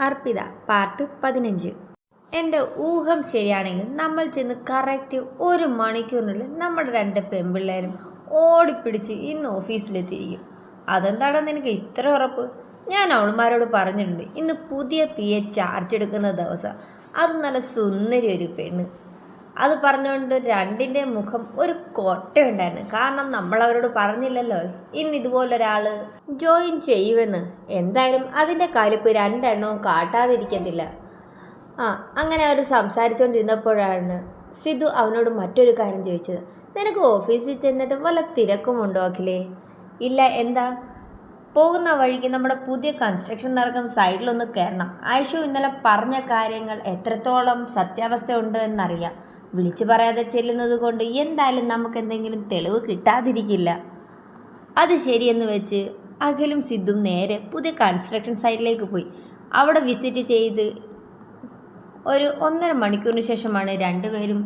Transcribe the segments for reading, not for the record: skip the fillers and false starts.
Arpita part 15. എൻ്റെ ഊഹം ശരിയാണെങ്കിൽ നമ്മൾ ചെന്ന് കറക്റ്റ് 1 മണിക്കൂറിനുള്ളിൽ നമ്മുടെ 2 പെൺപിള്ളേരും ഓടിപ്പിടിച്ച് ഇന്ന് ഓഫീസിലെത്തിയിരിക്കും. അതെന്താണെന്ന് എനിക്ക് ഇത്ര ഉറപ്പ്? ഞാൻ അവൾമാരോട് പറഞ്ഞിട്ടുണ്ട്, ഇന്ന് പുതിയ PA ചാർജ് എടുക്കുന്ന ദിവസം. അത് നല്ല സുന്ദരി ഒരു പെണ്ണ്. അത് പറഞ്ഞുകൊണ്ട് രണ്ടിൻ്റെ മുഖം ഒരു കൊട്ടയുണ്ടായിരുന്നു. കാരണം നമ്മൾ അവരോട് പറഞ്ഞില്ലല്ലോ ഇന്ന് ഇതുപോലൊരാൾ ജോയിൻ ചെയ്യുമെന്ന്. എന്തായാലും അതിൻ്റെ കാലിപ്പ് രണ്ടെണ്ണവും കാട്ടാതിരിക്കത്തില്ല. അങ്ങനെ അവർ സംസാരിച്ചുകൊണ്ടിരുന്നപ്പോഴാണ് സിധു അവനോട് മറ്റൊരു കാര്യം ചോദിച്ചത്. നിനക്ക് ഓഫീസിൽ ചെന്നിട്ട് വല്ല തിരക്കുമുണ്ടോ അഖിലേ? ഇല്ല, എന്താ? പോകുന്ന വഴിക്ക് നമ്മുടെ പുതിയ കൺസ്ട്രക്ഷൻ നടക്കുന്ന സൈഡിലൊന്ന് കയറണം. ആയിഷു ഇന്നലെ പറഞ്ഞ കാര്യങ്ങൾ എത്രത്തോളം സത്യാവസ്ഥ ഉണ്ട് എന്നറിയാം. വിളിച്ചു പറയാതെ ചെല്ലുന്നത് കൊണ്ട് എന്തായാലും നമുക്ക് എന്തെങ്കിലും തെളിവ് കിട്ടാതിരിക്കില്ല. അത് ശരിയെന്ന് വെച്ച് അഖിലും സിദ്ധും നേരെ പുതിയ കൺസ്ട്രക്ഷൻ സൈറ്റിലേക്ക് പോയി. അവിടെ വിസിറ്റ് ചെയ്ത് ഒരു 1.5 മണിക്കൂറിന് ശേഷമാണ് രണ്ടുപേരും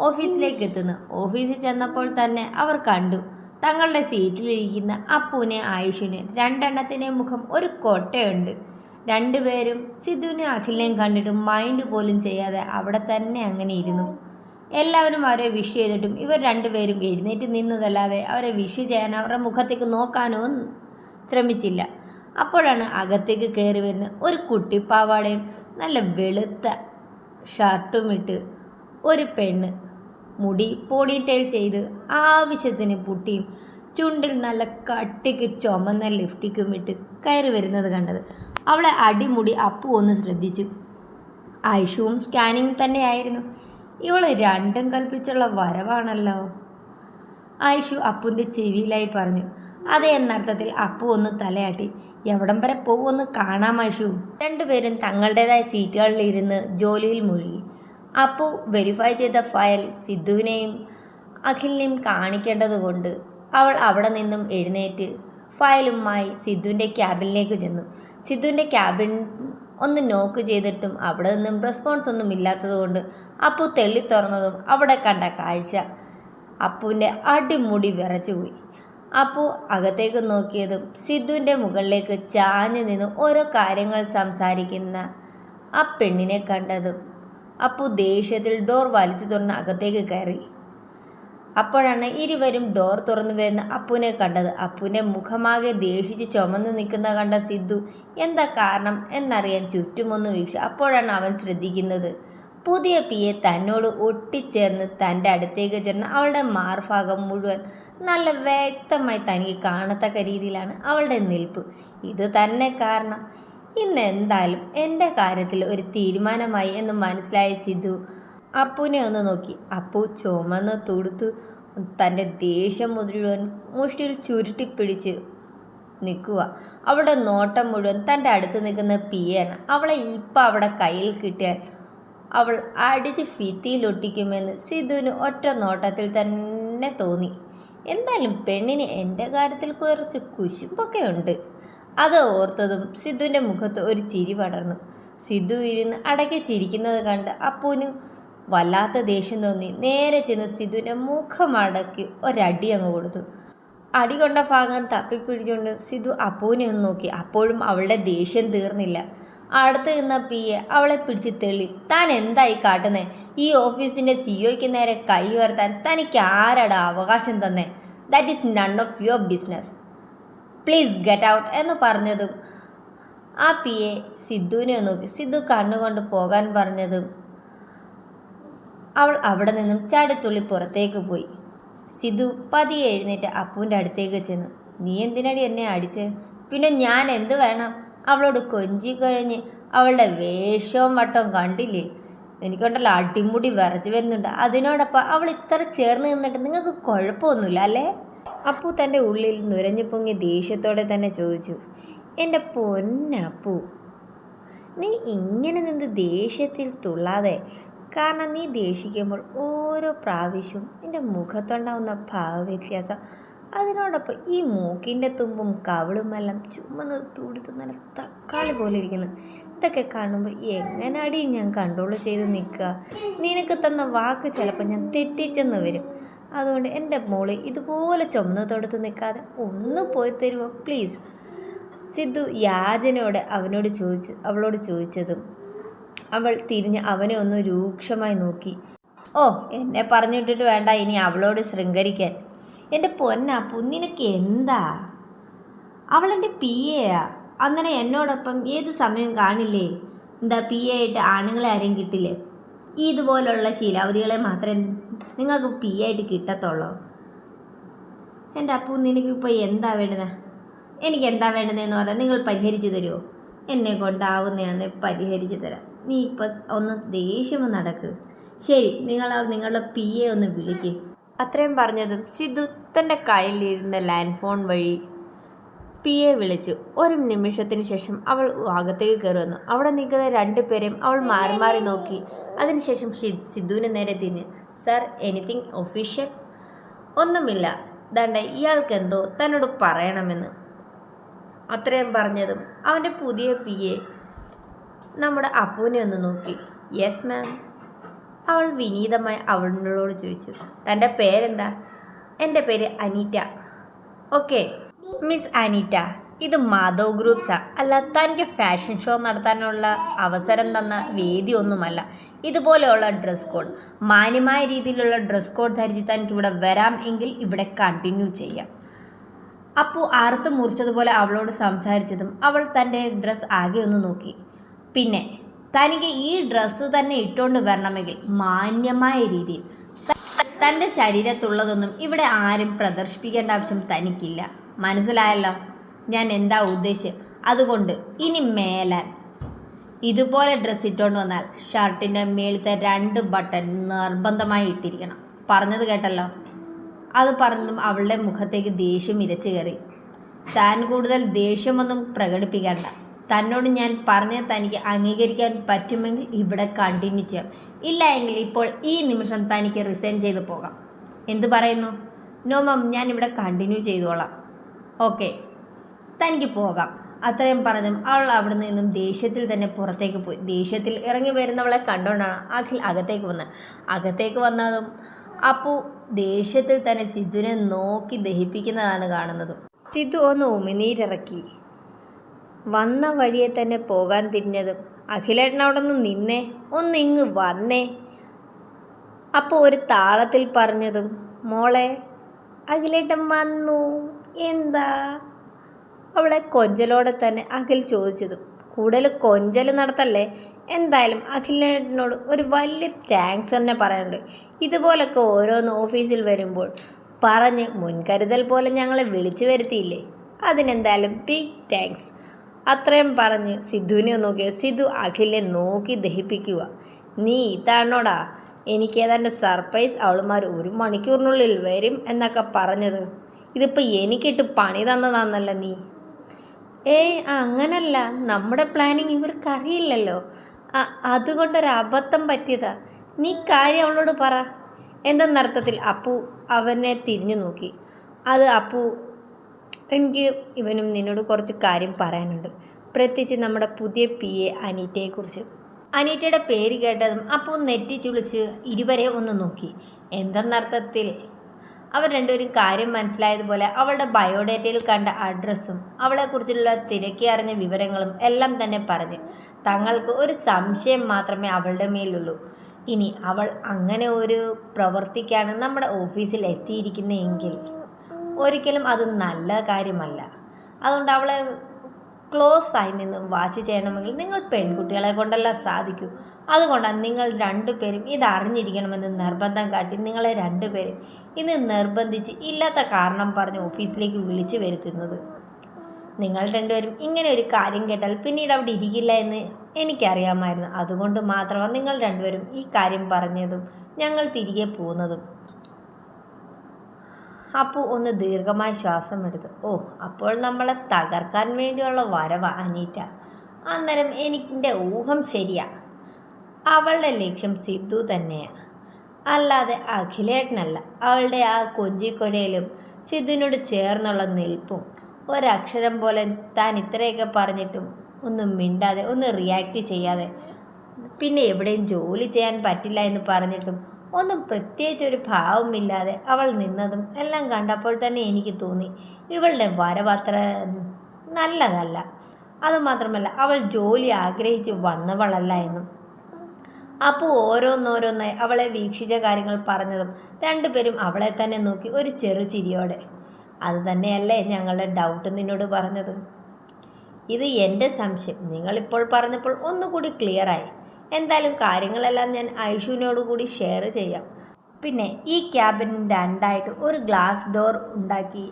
ഓഫീസിലേക്ക് എത്തുന്നത്. ഓഫീസിൽ ചെന്നപ്പോൾ തന്നെ അവർ കണ്ടു തങ്ങളുടെ സീറ്റിലിരിക്കുന്ന അപ്പുവിനെ ആയിഷുവിനെ. രണ്ടെണ്ണത്തിൻ്റെ മുഖം ഒരു കൊട്ടയുണ്ട്. രണ്ടുപേരും സിദ്ധുവിനെയും അഖിലിനെയും കണ്ടിട്ട് മൈൻഡ് പോലും ചെയ്യാതെ അവിടെ തന്നെ അങ്ങനെ ഇരുന്നു. എല്ലാവരും അവരെ വിഷ് ചെയ്തിട്ടും ഇവർ രണ്ടുപേരും എഴുന്നേറ്റ് നിന്നതല്ലാതെ അവരെ വിഷ് ചെയ്യാൻ അവരുടെ മുഖത്തേക്ക് നോക്കാനോ ശ്രമിച്ചില്ല. അപ്പോഴാണ് അകത്തേക്ക് കയറി വരുന്ന ഒരു കുട്ടിപ്പാവാടയും നല്ല വെളുത്ത ഷർട്ടും ഇട്ട് ഒരു പെണ്ണ്. മുടി പോണിറ്റെയിൽ ചെയ്ത് ആവശ്യത്തിന് പുട്ടിയും ചുണ്ടിൽ നല്ല കട്ടിക്ക് ചുമന്ന ലിഫ്റ്റിക്കും ഇട്ട് കയറി വരുന്നത് കണ്ടത്. അവളെ അടിമുടി അപ്പു ഒന്ന് ശ്രദ്ധിച്ചു. ആയിഷുവും സ്കാനിങ് തന്നെയായിരുന്നു. ഇവൾ രണ്ടും കൽപ്പിച്ചുള്ള വരവാണല്ലോ. ആയിഷു അപ്പുവിൻ്റെ ചെവിയിലായി പറഞ്ഞു. അതേ എന്നർത്ഥത്തിൽ അപ്പു ഒന്ന് തലയാട്ടി. എവിടം വരെ പോകുമെന്ന് കാണാം ആയിഷു. രണ്ടുപേരും തങ്ങളുടേതായ സീറ്റുകളിലിരുന്ന് ജോലിയിൽ മുഴുകി. അപ്പു വെരിഫൈ ചെയ്ത ഫയൽ സിദ്ധുവിനെയും അഖിലിനെയും കാണിക്കേണ്ടത് കൊണ്ട് അവൾ അവിടെ നിന്നും എഴുന്നേറ്റ് ഫയലുമായി സിദ്ധുവിൻ്റെ ക്യാബിനിലേക്ക് ചെന്നു. സിദ്ധുവിൻ്റെ ക്യാബിൻ ഒന്ന് നോക്ക് ചെയ്തിട്ടും അവിടെ നിന്നും റെസ്പോൺസ് ഒന്നും ഇല്ലാത്തതുകൊണ്ട് അപ്പു തെള്ളി തുറന്നതും അവിടെ കണ്ട കാഴ്ച അപ്പുവിൻ്റെ അടിമുടി വിറച്ചുപോയി. അപ്പു അകത്തേക്ക് നോക്കിയതും സിദ്ധുവിൻ്റെ മുകളിലേക്ക് ചാഞ്ഞു നിന്ന് ഓരോ കാര്യങ്ങൾ സംസാരിക്കുന്ന ആ പെണ്ണിനെ കണ്ടതും അപ്പു ദേഷ്യത്തിൽ ഡോർ വലിച്ചു തുറന്ന് അകത്തേക്ക് കയറി. അപ്പോഴാണ് ഇരുവരും ഡോർ തുറന്നു വരുന്ന അപ്പുവിനെ കണ്ടത്. അപ്പുവിൻ്റെ മുഖമാകെ ദേഷിച്ച് ചുമന്ന് നിൽക്കുന്ന കണ്ട സിദ്ധു എന്താ കാരണം എന്നറിയാൻ ചുറ്റുമൊന്ന് വീക്ഷ. അപ്പോഴാണ് അവൻ ശ്രദ്ധിക്കുന്നത് പുതിയ PA തന്നോട് ഒട്ടിച്ചേർന്ന് തൻ്റെ അടുത്തേക്ക് ചേർന്ന് അവളുടെ മാർഭാഗം മുഴുവൻ നല്ല വ്യക്തമായി തനിക്ക് കാണത്തക്ക രീതിയിലാണ് അവളുടെ നിൽപ്പ്. ഇത് തന്നെ കാരണം. ഇന്ന് എന്തായാലും എൻ്റെ കാര്യത്തിൽ ഒരു തീരുമാനമായി എന്ന് മനസ്സിലായ സിദ്ധു അപ്പുവിനെ ഒന്ന് നോക്കി. അപ്പു ചുമന്ന് തുടുത്ത് തൻ്റെ ദേഷ്യം മുഴുവൻ മുഷ്ടിയിൽ ചുരുട്ടിപ്പിടിച്ച് നിൽക്കുക. അവളുടെ നോട്ടം മുഴുവൻ തൻ്റെ അടുത്ത് നിൽക്കുന്ന PA ആണ്. അവളെ ഇപ്പം അവിടെ കയ്യിൽ കിട്ടിയാൽ അവൾ അടിച്ച് ഭിത്തിയിലൊട്ടിക്കുമെന്ന് സിദ്ധുവിന് ഒറ്റ നോട്ടത്തിൽ തന്നെ തോന്നി. എന്തായാലും പെണ്ണിന് എൻ്റെ കാര്യത്തിൽ കുറച്ച് കുശുമ്പൊക്കെ ഉണ്ട്. അത് ഓർത്തതും സിദ്ധുവിൻ്റെ മുഖത്ത് ഒരു ചിരി പടർന്നു. സിദ്ധു ഇരുന്ന് അടക്കി ചിരിക്കുന്നത് കണ്ട് അപ്പുവിന് വല്ലാത്ത ദേഷ്യം തോന്നി. നേരെ ചെന്ന് സിദ്ധുവിൻ്റെ മുഖമടക്കി ഒരടി അങ്ങ് കൊടുത്തു. അടി കൊണ്ട ഭാഗം തപ്പിപ്പിടിച്ചുകൊണ്ട് സിദ്ധു അപ്പുവിനെ ഒന്ന് നോക്കി. അപ്പോഴും അവളുടെ ദേഷ്യം തീർന്നില്ല. അടുത്ത് നിന്ന PA അവളെ പിടിച്ച് തെള്ളി. താൻ എന്തായി കാട്ടുന്നേ? ഈ ഓഫീസിൻ്റെ CEOയ്ക്ക് നേരെ കൈ ഉയർത്താൻ തനിക്ക് ആരാടാ അവകാശം തന്നെ? That is none of your business. Please get out എന്ന് പറഞ്ഞതും ആ PA സിദ്ധുവിനെ നോക്കി. സിദ്ധു കണ്ണുകൊണ്ട് പോകാൻ പറഞ്ഞതും അവൾ അവിടെ നിന്നും ചാടിത്തുള്ളി പുറത്തേക്ക് പോയി. സിദ്ധു പതിയെ എഴുന്നേറ്റ് അപ്പുവിൻ്റെ അടുത്തേക്ക് ചെന്നു. നീ എന്തിനടി എന്നെ അടിച്ചേ? പിന്നെ ഞാൻ എന്ത് വേണം? അവളോട് കൊഞ്ചി കഴിഞ്ഞ് അവളുടെ വേഷവും വട്ടവും കണ്ടില്ലേ? എനിക്കുണ്ടല്ലോ അടിമുടി വിറച്ചു വരുന്നുണ്ട്. അതിനോടൊപ്പം അവൾ ഇത്ര ചേർന്ന് നിന്നിട്ട് നിങ്ങൾക്ക് കുഴപ്പമൊന്നുമില്ല അല്ലേ? അപ്പു തൻ്റെ ഉള്ളിൽ നുരഞ്ഞു പൊങ്ങി ദേഷ്യത്തോടെ തന്നെ ചോദിച്ചു. എൻ്റെ പൊന്നപ്പു, നീ ഇങ്ങനെ നിന്ന് ദേഷ്യത്തിൽ തുള്ളാതെ. കാരണം നീ ദേഷിക്കുമ്പോൾ ഓരോ പ്രാവശ്യവും നിൻ്റെ മുഖത്തുണ്ടാവുന്ന ഭാവവ്യത്യാസം, അതിനോടൊപ്പം ഈ മൂക്കിൻ്റെ തുമ്പും കവിളുമെല്ലാം ചുമന്ന് തുടുത്ത് നല്ല തക്കാളി പോലെ ഇരിക്കുന്നു. ഇതൊക്കെ കാണുമ്പോൾ എങ്ങനെയാടി ഞാൻ കൺട്രോൾ ചെയ്ത് നിൽക്കുക? നിനക്ക് തന്ന വാക്ക് ചിലപ്പോൾ ഞാൻ തെറ്റിച്ചെന്ന് വരും. അതുകൊണ്ട് എൻ്റെ മോളെ ഇതുപോലെ ചുമന്ന് തൊടുത്ത് നിൽക്കാതെ ഒന്ന് പോയി തരുമോ പ്ലീസ്? സിദ്ധു യാചനയോടെ അവളോട് ചോദിച്ചതും അവൾ തിരിഞ്ഞ് അവനെ ഒന്ന് രൂക്ഷമായി നോക്കി. ഓ, എന്നെ പറഞ്ഞിട്ടിട്ട് വേണ്ട ഇനി അവളോട് ശൃംഗരിക്കാൻ. എൻ്റെ പൊന്നപ്പു, നിനക്ക് എന്താ? അവളെൻ്റെ പി എയാ. അങ്ങനെ എന്നോടൊപ്പം ഏത് സമയം കാണില്ലേ? എന്താ പി എ ആയിട്ട് ആണുങ്ങളെ ആരെയും കിട്ടില്ലേ? ഇതുപോലുള്ള ശീലാവതികളെ മാത്രമേ നിങ്ങൾക്ക് പി എ ആയിട്ട് കിട്ടത്തുള്ളൂ. എൻ്റെ അപ്പു, നിനക്കിപ്പോൾ എന്താ വേണ്ടത്? എനിക്ക് എന്താ വേണ്ടതെന്ന് പറഞ്ഞാൽ നിങ്ങൾ പരിഹരിച്ചു തരുമോ? എന്നെ കൊണ്ടാവുന്നതാണ് പരിഹരിച്ചു തരാം. നീ ഇപ്പം ഒന്ന് ദേഷ്യം നടക്ക്. ശരി, നിങ്ങളുടെ പി എ ഒന്ന് വിളിക്ക്. അത്രയും പറഞ്ഞതും സിദ്ധു തൻ്റെ കയ്യിലിരുന്ന ലാൻഡ് ഫോൺ വഴി പി എ വിളിച്ചു. ഒരു നിമിഷത്തിന് ശേഷം അവൾ അകത്തേക്ക് കയറി വന്നു. അവിടെ നിൽക്കുന്ന രണ്ടുപേരെയും അവൾ മാറി മാറി നോക്കി. അതിനുശേഷം സിദ്ധുവിന് നേരെ തിരിഞ്ഞ്, സർ, എനിത്തിങ് ഒഫീഷ്യൽ? ഒന്നുമില്ല, ദാണ്ട ഇയാൾക്ക് എന്തോ തന്നോട് പറയണമെന്ന്. അത്രയും പറഞ്ഞതും അവൻ്റെ പുതിയ പി എ നമ്മുടെ അപ്പുവിനെ ഒന്ന് നോക്കി. Yes ma'am. അവൾ വിനീതമായി അവളോട് ചോദിച്ചു, തൻ്റെ പേരെന്താ? എൻ്റെ പേര് അനീറ്റ. ഓക്കെ മിസ് അനീറ്റ, ഇത് മാധവ് ഗ്രൂപ്പ്സാ. അല്ല, തനിക്ക് ഫാഷൻ ഷോ നടത്താനുള്ള അവസരം തന്ന വേദിയൊന്നുമല്ല. ഇതുപോലെയുള്ള ഡ്രസ് കോഡ്, മാന്യമായ രീതിയിലുള്ള ഡ്രസ് കോഡ് ധരിച്ച് തനിക്ക് ഇവിടെ വരാം എങ്കിൽ ഇവിടെ കണ്ടിന്യൂ ചെയ്യാം. അപ്പോൾ ആർത്ത് മുറിച്ചതുപോലെ അവളോട് സംസാരിച്ചതും അവൾ തൻ്റെ ഡ്രസ്സ് ആകെ ഒന്ന് നോക്കി. പിന്നെ തനിക്ക് ഈ ഡ്രസ്സ് തന്നെ ഇട്ടുകൊണ്ട് വരണമെങ്കിൽ മാന്യമായ രീതിയിൽ തൻ്റെ ശരീരത്തുള്ളതൊന്നും ഇവിടെ ആരും പ്രദർശിപ്പിക്കേണ്ട ആവശ്യം തനിക്കില്ല. മനസ്സിലായല്ലോ ഞാൻ എന്താ ഉദ്ദേശിച്ചത്? അതുകൊണ്ട് ഇനി മേലാൽ ഇതുപോലെ ഡ്രസ്സ് ഇട്ടുകൊണ്ട് വന്നാൽ ഷർട്ടിൻ്റെ മേലത്തെ 2 ബട്ടൺ നിർബന്ധമായി ഇട്ടിരിക്കണം. പറഞ്ഞത് കേട്ടല്ലോ? അത് പറഞ്ഞതും അവളുടെ മുഖത്തേക്ക് ദേഷ്യം ഇരച്ചു കയറി. താൻ കൂടുതൽ ദേഷ്യമൊന്നും പ്രകടിപ്പിക്കേണ്ട. തന്നോട് ഞാൻ പറഞ്ഞ തനിക്ക് അംഗീകരിക്കാൻ പറ്റുമെങ്കിൽ ഇവിടെ കണ്ടിന്യൂ ചെയ്യാം. ഇല്ല എങ്കിൽ ഇപ്പോൾ ഈ നിമിഷം തനിക്ക് റിസൈൻ ചെയ്ത് പോകാം. എന്തു പറയുന്നു? നോ മാം, ഞാൻ ഇവിടെ കണ്ടിന്യൂ ചെയ്തോളാം. ഓക്കെ, തനിക്ക് പോകാം. അത്രയും പറഞ്ഞതും അവൾ അവിടെ നിന്നും ദേഷ്യത്തിൽ തന്നെ പുറത്തേക്ക് പോയി. ദേഷ്യത്തിൽ ഇറങ്ങി വരുന്നവളെ കണ്ടുകൊണ്ടാണ് അഖിൽ അകത്തേക്ക് വന്നതും അപ്പു ദേഷ്യത്തിൽ തന്നെ സിദ്ധുവിനെ നോക്കി ദഹിപ്പിക്കുന്നതാണ് കാണുന്നത്. സിദ്ധു ഒന്ന് ഉമിനീരിറക്കി വന്ന വഴിയെ തന്നെ പോകാൻ തിരിഞ്ഞതും അഖിലേട്ടൻ അവിടെ നിന്ന് നിന്നേ, ഒന്നിങ്ങ് വന്നേ. അപ്പോൾ ഒരു താളത്തിൽ പറഞ്ഞതും മോളെ അഖിലേട്ടൻ വന്നു. എന്താ? അവളെ കൊഞ്ചലോടെ തന്നെ അഖിൽ ചോദിച്ചതും കൂടുതൽ കൊഞ്ചൽ നടത്തല്ലേ. എന്തായാലും അഖിലേട്ടനോട് ഒരു വലിയ താങ്ക്സ് തന്നെ പറയാനുണ്ട്. ഇതുപോലൊക്കെ ഓരോന്ന് ഓഫീസിൽ വരുമ്പോൾ പറഞ്ഞ് മുൻകരുതൽ പോലെ ഞങ്ങളെ വിളിച്ചു വരുത്തിയില്ലേ, അതിനെന്തായാലും ബിഗ് താങ്ക്സ്. അത്രയും പറഞ്ഞ് സിദ്ധുവിനെ നോക്കി. സിദ്ധു അഖിലിനെ നോക്കി ദഹിപ്പിക്കുക. നീ ഇതാണോടാ എനിക്ക് ഏതാണ്ട് സർപ്രൈസ് അവളുമാർ 1 മണിക്കൂറിനുള്ളിൽ വരും എന്നൊക്കെ പറഞ്ഞത്? ഇതിപ്പോൾ എനിക്കിട്ട് പണി തന്നതാന്നല്ല നീ? ഏയ് അങ്ങനല്ല, നമ്മുടെ പ്ലാനിങ് ഇവർക്കറിയില്ലല്ലോ, അതുകൊണ്ടൊരു അബദ്ധം പറ്റിയതാ. നീ കാര്യം അവളോട് പറ. എന്തെന്നർത്ഥത്തിൽ അപ്പു അവനെ തിരിഞ്ഞു നോക്കി. അത് അപ്പു, എനിക്ക് ഇവനും നിന്നോട് കുറച്ച് കാര്യം പറയാനുണ്ട്, പ്രത്യേകിച്ച് നമ്മുടെ പുതിയ പി എ അനീറ്റയെക്കുറിച്ച്. അനീറ്റയുടെ പേര് കേട്ടതും അപ്പു നെറ്റി ചുളിച്ച് ഇരുവരെ ഒന്ന് നോക്കി. എന്തെന്നർത്ഥത്തിൽ? അവർ രണ്ടുപേരും കാര്യം മനസ്സിലായതുപോലെ അവളുടെ ബയോഡേറ്റയിൽ കണ്ട അഡ്രസ്സും അവളെക്കുറിച്ചുള്ള തിരക്കി അറിഞ്ഞ വിവരങ്ങളും എല്ലാം തന്നെ പറഞ്ഞ് തങ്ങൾക്ക് ഒരു സംശയം മാത്രമേ അവളുടെ മേലുള്ളൂ. ഇനി അവൾ അങ്ങനെ ഒരു പ്രവൃത്തിക്കാണ് നമ്മുടെ ഓഫീസിൽ എത്തിയിരിക്കുന്നതെങ്കിൽ ഒരിക്കലും അത് നല്ല കാര്യമല്ല. അതുകൊണ്ട് അവളെ ക്ലോസ് ആയി നിന്ന് വാച്ച് ചെയ്യണമെങ്കിൽ നിങ്ങൾ പെൺകുട്ടികളെ കൊണ്ടല്ല സാധിക്കൂ. അതുകൊണ്ടാണ് നിങ്ങൾ രണ്ടുപേരും ഇത് അറിഞ്ഞിരിക്കണമെന്ന് നിർബന്ധം കാട്ടി നിങ്ങളെ രണ്ടുപേരും ഇന്ന് നിർബന്ധിച്ച് ഇല്ലാത്ത കാരണം പറഞ്ഞ് ഓഫീസിലേക്ക് വിളിച്ചു വരുത്തുന്നത്. നിങ്ങൾ രണ്ടുപേരും ഇങ്ങനെ ഒരു കാര്യം കേട്ടാൽ പിന്നീട് അവിടെ ഇരിക്കില്ല എന്ന് എനിക്കറിയാമായിരുന്നു. അതുകൊണ്ട് മാത്രമാണ് നിങ്ങൾ രണ്ടുപേരും ഈ കാര്യം പറഞ്ഞതും ഞങ്ങൾ തിരികെ പോകുന്നതും. അപ്പോൾ ഒന്ന് ദീർഘമായി ശ്വാസം എടുത്തു. ഓ, അപ്പോൾ നമ്മളെ തകർക്കാൻ വേണ്ടിയുള്ള വരവ അനീറ്റ. അന്നേരം എൻ്റെ ഊഹം ശരിയാ, അവളുടെ ലക്ഷ്യം സിദ്ധു തന്നെയാണ്, അല്ലാതെ അഖിലേട്ടനല്ല. അവളുടെ ആ കൊഞ്ചിക്കൊഴയിലും സിദ്ധുവിനോട് ചേർന്നുള്ള നിൽപ്പും ഒരക്ഷരം പോലെ താൻ ഇത്രയൊക്കെ പറഞ്ഞിട്ടും ഒന്നും മിണ്ടാതെ ഒന്ന് റിയാക്ട് ചെയ്യാതെ പിന്നെ എവിടെയും ജോലി ചെയ്യാൻ പറ്റില്ല എന്ന് പറഞ്ഞിട്ടും ഒന്നും പ്രത്യേകിച്ചൊരു ഭാവമില്ലാതെ അവൾ നിന്നതും എല്ലാം കണ്ടപ്പോൾ തന്നെ എനിക്ക് തോന്നി ഇവളുടെ വരവ് അത്ര നല്ലതല്ല. അതുമാത്രമല്ല അവൾ ജോലി ആഗ്രഹിച്ച് വന്നവളല്ല എന്നും. അപ്പു ഓരോന്നോരോന്നായി അവളെ വീക്ഷിച്ച കാര്യങ്ങൾ പറഞ്ഞതും രണ്ടുപേരും അവളെ തന്നെ നോക്കി ഒരു ചെറു ചിരിയോടെ. അത് തന്നെയല്ലേ ഞങ്ങളുടെ ഡൗട്ട് നിന്നോട് പറഞ്ഞത്. ഇത് എൻ്റെ സംശയം നിങ്ങളിപ്പോൾ പറഞ്ഞപ്പോൾ ഒന്നുകൂടി ക്ലിയറായി. എന്തായാലും കാര്യങ്ങളെല്ലാം ഞാൻ ഐഷുവിനോട് കൂടി ഷെയർ ചെയ്യാം. പിന്നെ ഈ ക്യാബിന് രണ്ടായിട്ട് ഒരു ഗ്ലാസ് ഡോർ ഉണ്ടാക്കി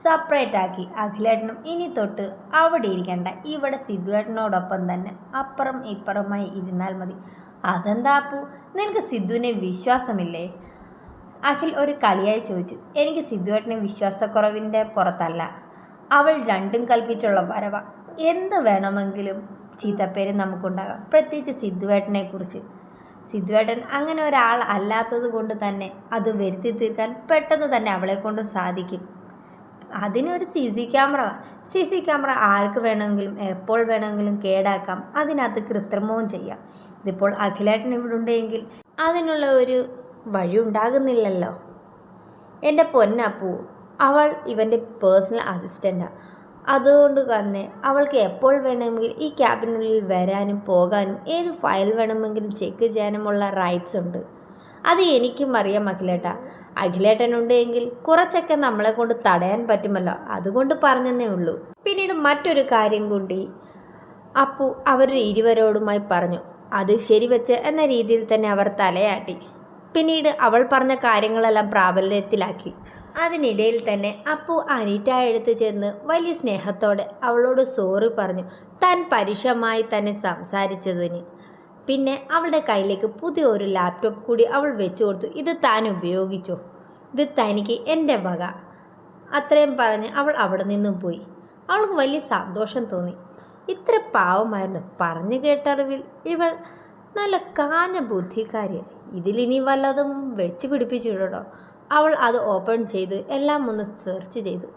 സെപ്പറേറ്റ് ആക്കി അഖിലേട്ടനും ഇനി തൊട്ട് അവിടെ ഇരിക്കണ്ട, ഇവിടെ സിദ്ധുവേട്ടനോടൊപ്പം തന്നെ അപ്പുറം ഇപ്പുറമായി ഇരുന്നാൽ മതി. അതെന്താ അപ്പു, നിനക്ക് സിദ്ധുവിനെ വിശ്വാസമില്ലേ? അഖിൽ ഒരു കളിയായി ചോദിച്ചു. എനിക്ക് സിദ്ധുവേട്ടനെ വിശ്വാസക്കുറവിൻ്റെ പുറത്തല്ല, അവൾ രണ്ടും കൽപ്പിച്ചുള്ള വരവ. എന്ത് വേണമെങ്കിലും ചീത്തപ്പേര് നമുക്കുണ്ടാകാം, പ്രത്യേകിച്ച് സിദ്ധുവേട്ടനെക്കുറിച്ച്. സിദ്ധുവേട്ടൻ അങ്ങനെ ഒരാൾ അല്ലാത്തത് കൊണ്ട് തന്നെ അത് വരുത്തി തീർക്കാൻ പെട്ടെന്ന് തന്നെ അവളെ കൊണ്ട് സാധിക്കും. അതിനൊരു സി സി ക്യാമറ ആർക്ക് വേണമെങ്കിലും എപ്പോൾ വേണമെങ്കിലും കേടാക്കാം, അതിനകത്ത് കൃത്രിമവും ചെയ്യാം. ഇതിപ്പോൾ അഖിലേട്ടൻ ഇവിടെ ഉണ്ടെങ്കിൽ അതിനുള്ള ഒരു വഴി ഉണ്ടാകുന്നില്ലല്ലോ. എൻ്റെ പൊന്നപ്പൂ, അവൾ ഇവൻ്റെ പേഴ്സണൽ അസിസ്റ്റൻ്റാണ്. അതുകൊണ്ട് തന്നെ അവൾക്ക് എപ്പോൾ വേണമെങ്കിൽ ഈ ക്യാബിനുള്ളിൽ വരാനും പോകാനും ഏത് ഫയൽ വേണമെങ്കിലും ചെക്ക് ചെയ്യാനുമുള്ള റൈറ്റ്സ് ഉണ്ട്. അത് എനിക്കും അറിയാം അഖിലേട്ടാ. അഖിലേട്ടനുണ്ടെങ്കിൽ കുറച്ചൊക്കെ നമ്മളെ കൊണ്ട് തടയാൻ പറ്റുമല്ലോ, അതുകൊണ്ട് പറഞ്ഞതേ ഉള്ളൂ. പിന്നീട് മറ്റൊരു കാര്യം കൂടി അപ്പു അവർ ഇരുവരോടുമായി പറഞ്ഞു. അത് ശരിവെച്ച് എന്ന രീതിയിൽ തന്നെ അവർ തലയാട്ടി. പിന്നീട് അവൾ പറഞ്ഞ കാര്യങ്ങളെല്ലാം പ്രാബല്യത്തിലാക്കി. അതിനിടയിൽ തന്നെ അപ്പു അനീറ്റയെ എടുത്ത് ചെന്ന് വലിയ സ്നേഹത്തോടെ അവളോട് സോറി പറഞ്ഞു, താൻ പരുഷമായി തന്നെ സംസാരിച്ചതിന്. പിന്നെ അവളുടെ കയ്യിലേക്ക് പുതിയ ഒരു ലാപ്ടോപ്പ് കൂടി അവൾ വെച്ചു കൊടുത്തു. ഇത് താൻ ഉപയോഗിച്ചോ, ഇത് തനിക്ക് എൻ്റെ വക. അത്രയും പറഞ്ഞ് അവൾ അവിടെ നിന്നും പോയി. അവൾക്ക് വലിയ സന്തോഷം തോന്നി. ഇത്ര പാവമായിരുന്നു. പറഞ്ഞു കേട്ടറിവിൽ ഇവൾ നല്ല കാഞ്ഞ ബുദ്ധിക്കാരിയാണ്. ഇതിലിനി വല്ലതും വെച്ച് പിടിപ്പിച്ചിട്ടോ. അവൾ അത് ഓപ്പൺ ചെയ്ത് എല്ലാം ഒന്ന് സെർച്ച് ചെയ്തു.